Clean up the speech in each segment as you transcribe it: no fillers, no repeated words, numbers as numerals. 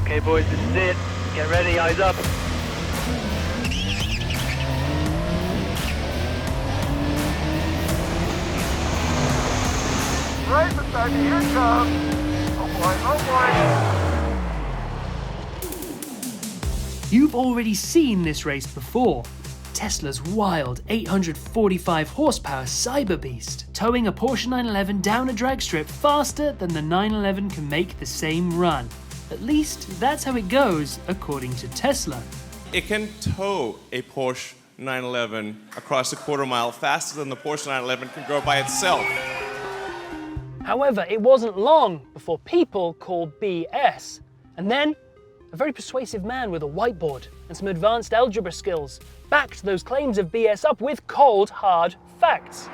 Okay boys, this is it. Get ready, eyes up. Right beside me, here it comes. Oh boy, oh boy. You've already seen this race before. Tesla's wild 845 horsepower Cyber Beast, towing a Porsche 911 down a drag strip faster than the 911 can make the same run. At least that's how it goes, according to Tesla. It can tow a Porsche 911 across a quarter mile faster than the Porsche 911 can go by itself. However, it wasn't long before people called BS. And then, a very persuasive man with a whiteboard and some advanced algebra skills backed those claims of BS up with cold, hard facts.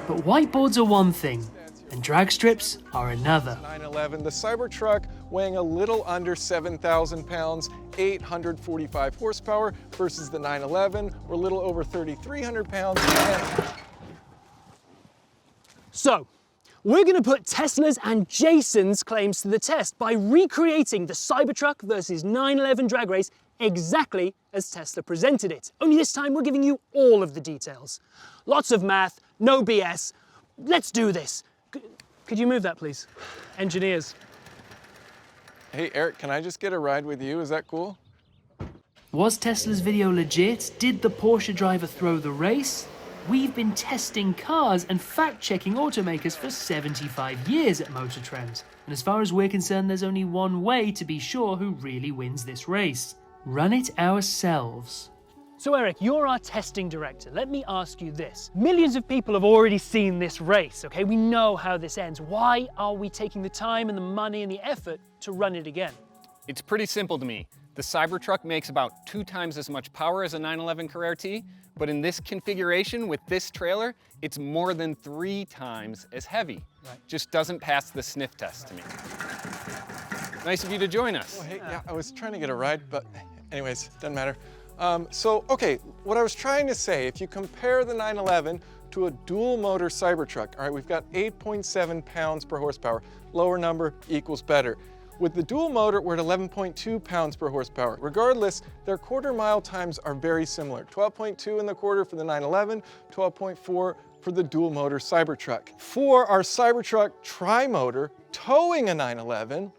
But whiteboards are one thing, and drag strips are another. 911, the Cybertruck weighing a little under 7,000 pounds, 845 horsepower versus the 911, or a little over 3,300 pounds. So, we're going to put Tesla's and Jason's claims to the test by recreating the Cybertruck versus 911 drag race exactly as Tesla presented it. Only this time we're giving you all of the details. Lots of math, no BS. Let's do this. Could you move that, please? Engineers. Hey, Eric, can I just get a ride with you? Is that cool? Was Tesla's video legit? Did the Porsche driver throw the race? We've been testing cars and fact-checking automakers for 75 years at MotorTrend. And as far as we're concerned, there's only one way to be sure who really wins this race. Run it ourselves. So Eric, you're our testing director. Let me ask you this. Millions of people have already seen this race, okay? We know how this ends. Why are we taking the time and the money and the effort to run it again? It's pretty simple to me. The Cybertruck makes about 2 times as much power as a 911 Carrera T, but in this configuration with this trailer, it's more than 3 times as heavy. Right. Just doesn't pass the sniff test to me. Nice of you to join us. Oh, hey, yeah, I was trying to get a ride, but anyways, doesn't matter. Okay, what I was trying to say, if you compare the 911 to a dual motor Cybertruck, all right, we've got 8.7 pounds per horsepower. Lower number equals better. With the dual motor, we're at 11.2 pounds per horsepower. Regardless, their quarter mile times are very similar. 12.2 in the quarter for the 911, 12.4 for the dual motor Cybertruck. For our Cybertruck tri-motor towing a 911,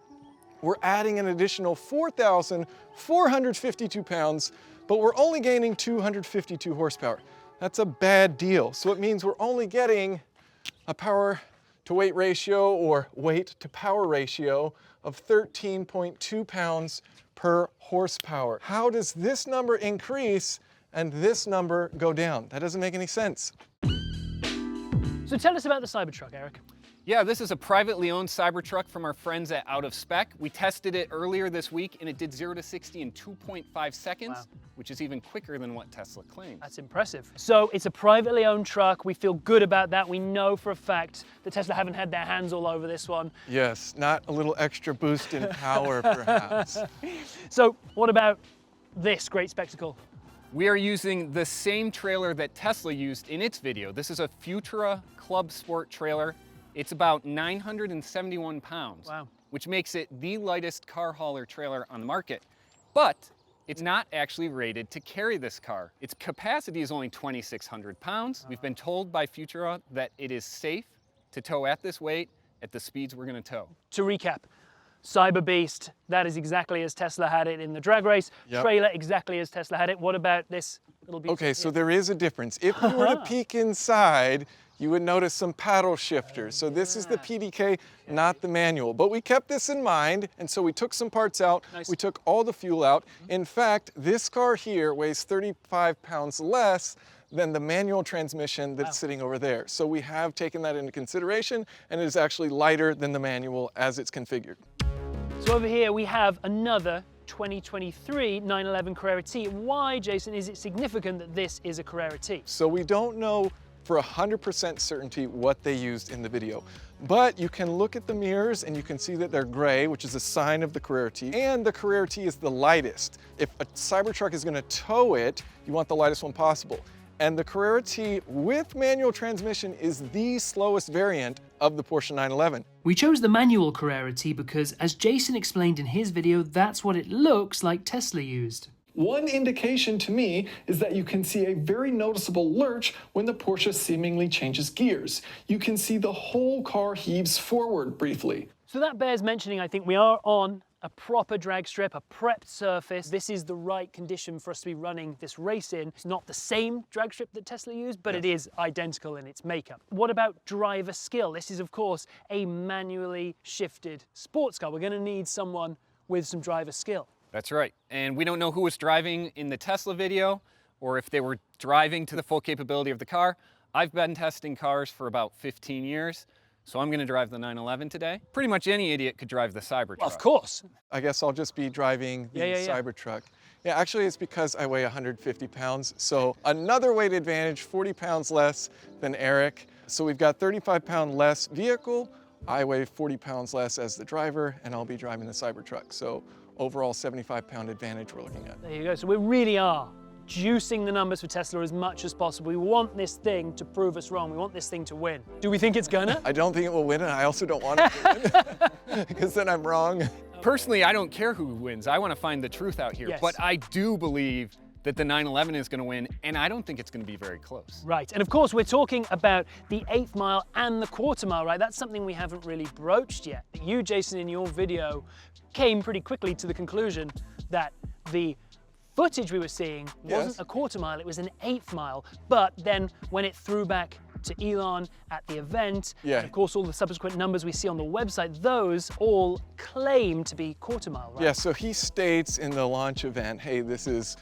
we're adding an additional 4,452 pounds, but we're only gaining 252 horsepower. That's a bad deal. So it means we're only getting a power to weight ratio or weight to power ratio of 13.2 pounds per horsepower. How does this number increase and this number go down? That doesn't make any sense. So tell us about the Cybertruck, Eric. Yeah, this is a privately owned Cybertruck from our friends at Out of Spec. We tested it earlier this week and it did 0 to 60 in 2.5 seconds, Wow. which is even quicker than what Tesla claims. That's impressive. So it's a privately owned truck. We feel good about that. We know for a fact that Tesla haven't had their hands all over this one. Yes, not a little extra boost in power, perhaps. So what about this great spectacle? We are using the same trailer that Tesla used in its video. This is a Futura Club Sport trailer. It's about 971 pounds, Wow. which makes it the lightest car hauler trailer on the market. But it's not actually rated to carry this car. Its capacity is only 2,600 pounds. We've been told by Futura that it is safe to tow at this weight at the speeds we're going to tow. To recap, Cyber Beast, that is exactly as Tesla had it in the drag race. Yep. Trailer, exactly as Tesla had it. What about this little beast? Okay, so there is a difference. If you were to peek inside, you would notice some paddle shifters. So this is the PDK, not the manual. But we kept this in mind, and so we took some parts out. Nice. We took all the fuel out. In fact, this car here weighs 35 pounds less than the manual transmission that's sitting over there. So we have taken that into consideration, and it is actually lighter than the manual as it's configured. So over here we have another 2023 911 Carrera T. Why, Jason, is it significant that this is a Carrera T? So we don't know for 100% certainty what they used in the video. But you can look at the mirrors and you can see that they're gray, which is a sign of the Carrera T. And the Carrera T is the lightest. If a Cybertruck is gonna tow it, you want the lightest one possible. And the Carrera T with manual transmission is the slowest variant of the Porsche 911. We chose the manual Carrera T because, as Jason explained in his video, that's what it looks like Tesla used. One indication to me is that you can see a very noticeable lurch when the Porsche seemingly changes gears. You can see the whole car heaves forward briefly. So that bears mentioning. I think we are on a proper drag strip, a prepped surface. This is the right condition for us to be running this race in. It's not the same drag strip that Tesla used, but it is identical in its makeup. What about driver skill? This is, of course, a manually shifted sports car. We're going to need someone with some driver skill. That's right. And we don't know who was driving in the Tesla video or if they were driving to the full capability of the car. I've been testing cars for about 15 years, so I'm going to drive the 911 today. Pretty much any idiot could drive the Cybertruck. Well, of course. I guess I'll just be driving the Cybertruck. Yeah, actually it's because I weigh 150 pounds. So another weight advantage, 40 pounds less than Eric. So we've got 35-pound less vehicle. I weigh 40 pounds less as the driver, and I'll be driving the Cybertruck. So overall 75-pound advantage we're looking at. There you go. So we really are juicing the numbers for Tesla as much as possible. We want this thing to prove us wrong. We want this thing to win. Do we think it's gonna? I don't think it will win, and I also don't want it to win, because then I'm wrong. Personally, I don't care who wins. I want to find the truth out here. Yes. But I do believe that the 911 is going to win, and I don't think it's going to be very close. Right, and of course we're talking about the 1/8 mile and the 1/4 mile, right? That's something we haven't really broached yet. You, Jason, in your video, came pretty quickly to the conclusion that the footage we were seeing wasn't a 1/4 mile, it was an 1/8 mile. But then when it threw back to Elon at the event, and of course all the subsequent numbers we see on the website, those all claim to be 1/4 mile, right? Yeah, so he states in the launch event, hey, this is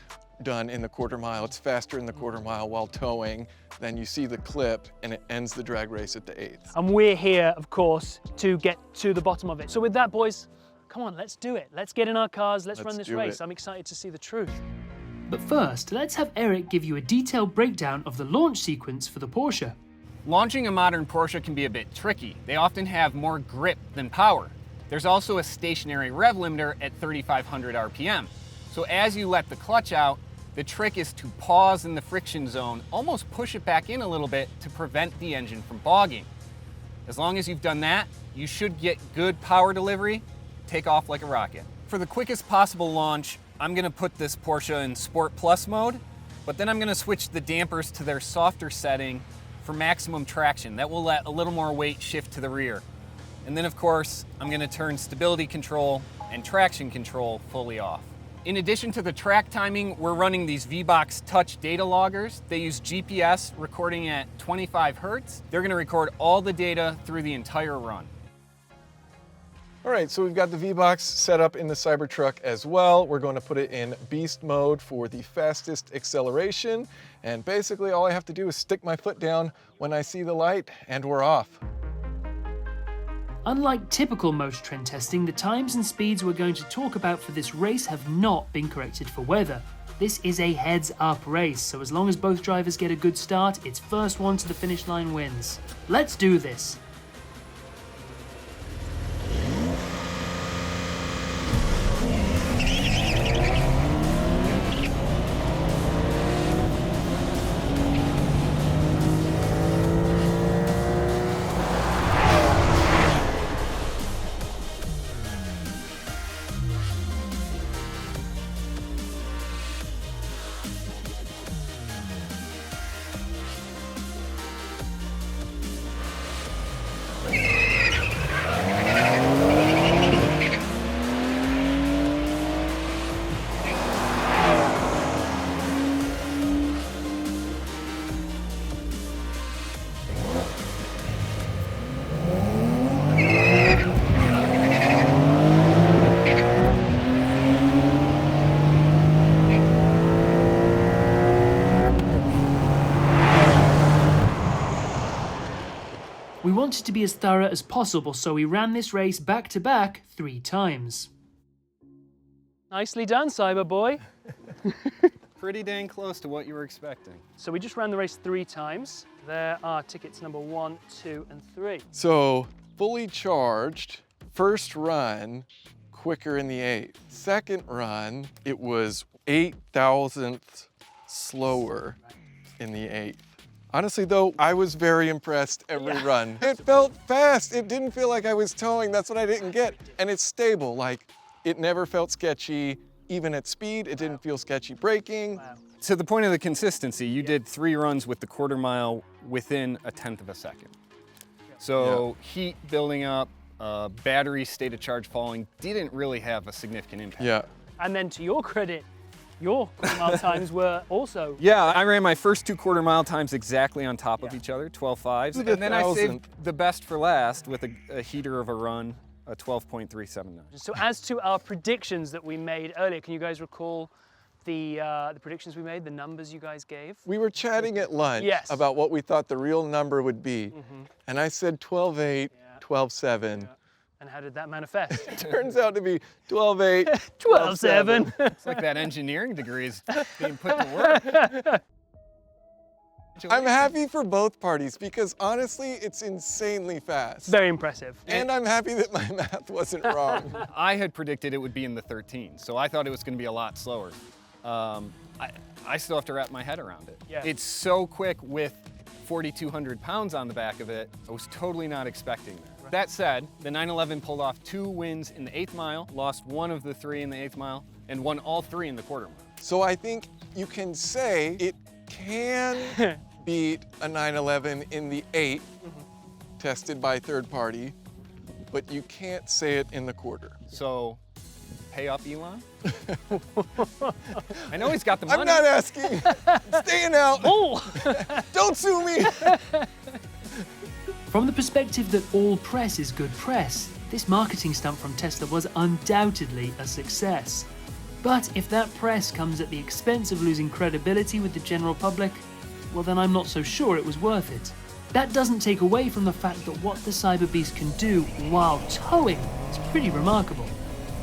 done in the 1/4 mile. It's faster in the 1/4 mile while towing. Then you see the clip and it ends the drag race at the 1/8. And we're here, of course, to get to the bottom of it. So with that, boys, come on, let's do it. Let's get in our cars, let's run this race. I'm excited to see the truth. But first, let's have Eric give you a detailed breakdown of the launch sequence for the Porsche. Launching a modern Porsche can be a bit tricky. They often have more grip than power. There's also a stationary rev limiter at 3,500 RPM. So as you let the clutch out, the trick is to pause in the friction zone, almost push it back in a little bit to prevent the engine from bogging. As long as you've done that, you should get good power delivery, take off like a rocket. For the quickest possible launch, I'm gonna put this Porsche in Sport Plus mode, but then I'm gonna switch the dampers to their softer setting for maximum traction. That will let a little more weight shift to the rear. And then of course, I'm gonna turn stability control and traction control fully off. In addition to the track timing, we're running these V-Box Touch data loggers. They use GPS recording at 25 Hertz. They're gonna record all the data through the entire run. All right, so we've got the V-Box set up in the Cybertruck as well. We're going to put it in beast mode for the fastest acceleration. And basically all I have to do is stick my foot down when I see the light and we're off. Unlike typical MotorTrend testing, the times and speeds we're going to talk about for this race have not been corrected for weather. This is a heads-up race, so as long as both drivers get a good start, it's first one to the finish line wins. Let's do this. We wanted to be as thorough as possible, so we ran this race back to back 3 times. Nicely done, Cyberboy. Pretty dang close to what you were expecting. So we just ran the race 3 times. There are tickets number 1, 2, and 3. So fully charged, first run, quicker in the 1/8. Second run, it was 8 thousandths slower in the 1/8. Honestly though, I was very impressed every run. It felt fast. It didn't feel like I was towing. That's what I didn't get. And it's stable. Like, it never felt sketchy. Even at speed, it didn't feel sketchy braking. To the point of the consistency, you did 3 runs with the quarter mile within a 1/10 of a second. So heat building up, battery state of charge falling didn't really have a significant impact. Yeah. And then to your credit, your quarter mile times were also. Yeah, I ran my first 2 quarter mile times exactly on top of each other, 12.5s. And then I saved the best for last with a heater of a run, a 12.379. So as to our predictions that we made earlier, can you guys recall the predictions we made, the numbers you guys gave? We were chatting at lunch Yes. about what we thought the real number would be. And I said 12.8, 12.7. And how did that manifest? Turns out to be 12.8, 12.7. It's like that engineering degree is being put to work. I'm happy for both parties because honestly, it's insanely fast. Very impressive. And I'm happy that my math wasn't wrong. I had predicted it would be in the 13s, so I thought it was going to be a lot slower. I still have to wrap my head around it. Yeah. It's so quick with 4,200 pounds on the back of it. I was totally not expecting that. Right. That said, the 911 pulled off 2 wins in the 8th mile, lost 1 of the 3 in the 8th mile, and won all 3 in the quarter mile. So I think you can say it can beat a 911 in the 8, tested by third party, but you can't say it in the quarter. So, pay up Elon? I know he's got the money. I'm not asking. I'm staying out. Oh! Don't sue me. From the perspective that all press is good press, this marketing stunt from Tesla was undoubtedly a success. But if that press comes at the expense of losing credibility with the general public, well then I'm not so sure it was worth it. That doesn't take away from the fact that what the Cyber Beast can do while towing is pretty remarkable.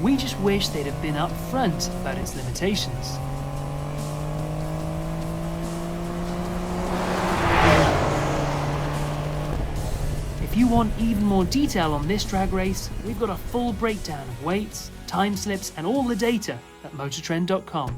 We just wish they'd have been upfront about its limitations. If you want even more detail on this drag race, we've got a full breakdown of weights, time slips, and all the data at MotorTrend.com.